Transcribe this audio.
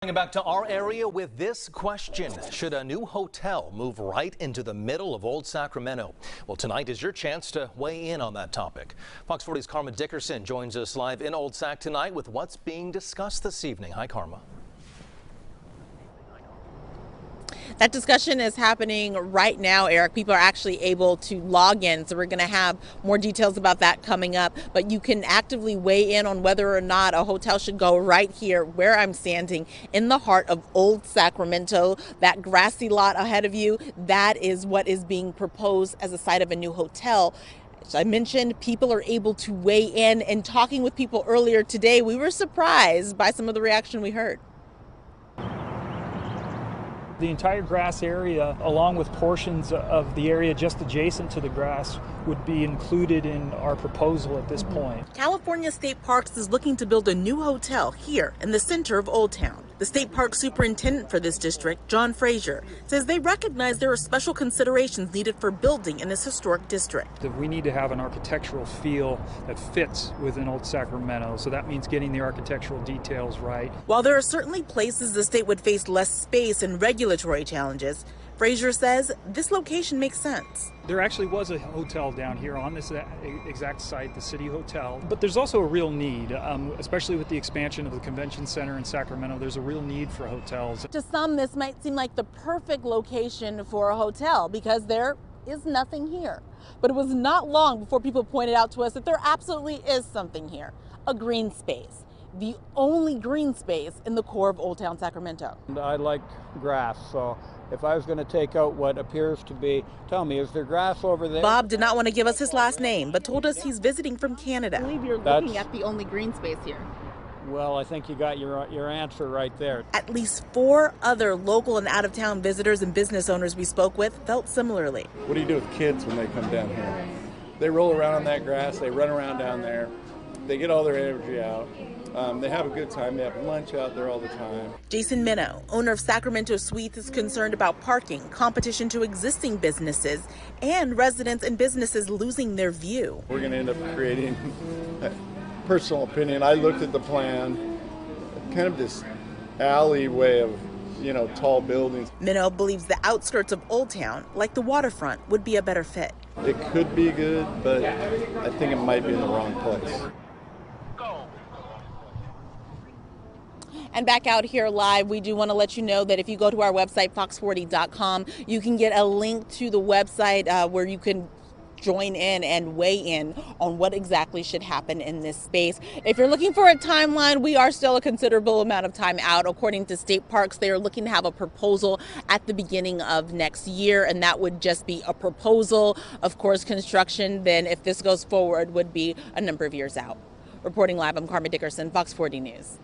Back to our area with this question. Should a new hotel move right into the middle of Old Sacramento? Well, tonight is your chance to weigh in on that topic. Fox 40's Karma Dickerson joins us live in Old Sac tonight with what's being discussed this evening. Hi, Karma. That discussion is happening right now, Eric. People are actually able to log in, so we're going to have more details about that coming up. But you can actively weigh in on whether or not a hotel should go right here where I'm standing in the heart of Old Sacramento. That grassy lot ahead of you, that is what is being proposed as a site of a new hotel. As I mentioned, people are able to weigh in, and talking with people earlier today, we were surprised by some of the reaction we heard. The entire grass area, along with portions of the area just adjacent to the grass, would be included in our proposal at this point. California State Parks is looking to build a new hotel here in the center of Old Town. The state park superintendent for this district, John Frazier, says they recognize there are special considerations needed for building in this historic district. We need to have an architectural feel that fits within Old Sacramento, so that means getting the architectural details right. While there are certainly places the state would face less space and regulatory challenges, Frazier says this location makes sense. There actually was a hotel down here on this exact site, the City Hotel, but there's also a real need, especially with the expansion of the convention center in Sacramento. There's a real need for hotels. To some, this might seem like the perfect location for a hotel because there is nothing here. But it was not long before people pointed out to us that there absolutely is something here, a green space. The only green space in the core of Old Town Sacramento. I like grass, so if I was going to take out what appears to be, tell me, is there grass over there? Bob did not want to give us his last name, but told us he's visiting from Canada. I believe you're looking at the only green space here. Well, I think you got your answer right there. At least 4 other local and out-of-town visitors and business owners we spoke with felt similarly. What do you do with kids when they come down here? They roll around on that grass, they run around down there, they get all their energy out. They have a good time. They have lunch out there all the time. Jason Minow, owner of Sacramento Suites, is concerned about parking, competition to existing businesses, and residents and businesses losing their view. We're going to end up creating, personal opinion, I looked at the plan, kind of this alleyway of, tall buildings. Minow believes the outskirts of Old Town, like the waterfront, would be a better fit. It could be good, but I think it might be in the wrong place. And back out here live, we do want to let you know that if you go to our website, fox40.com, you can get a link to the website where you can join in and weigh in on what exactly should happen in this space. If you're looking for a timeline, we are still a considerable amount of time out. According to State Parks, they are looking to have a proposal at the beginning of next year, and that would just be a proposal. Of course, construction, then if this goes forward, would be a number of years out. Reporting live, I'm Karma Dickerson, Fox 40 News.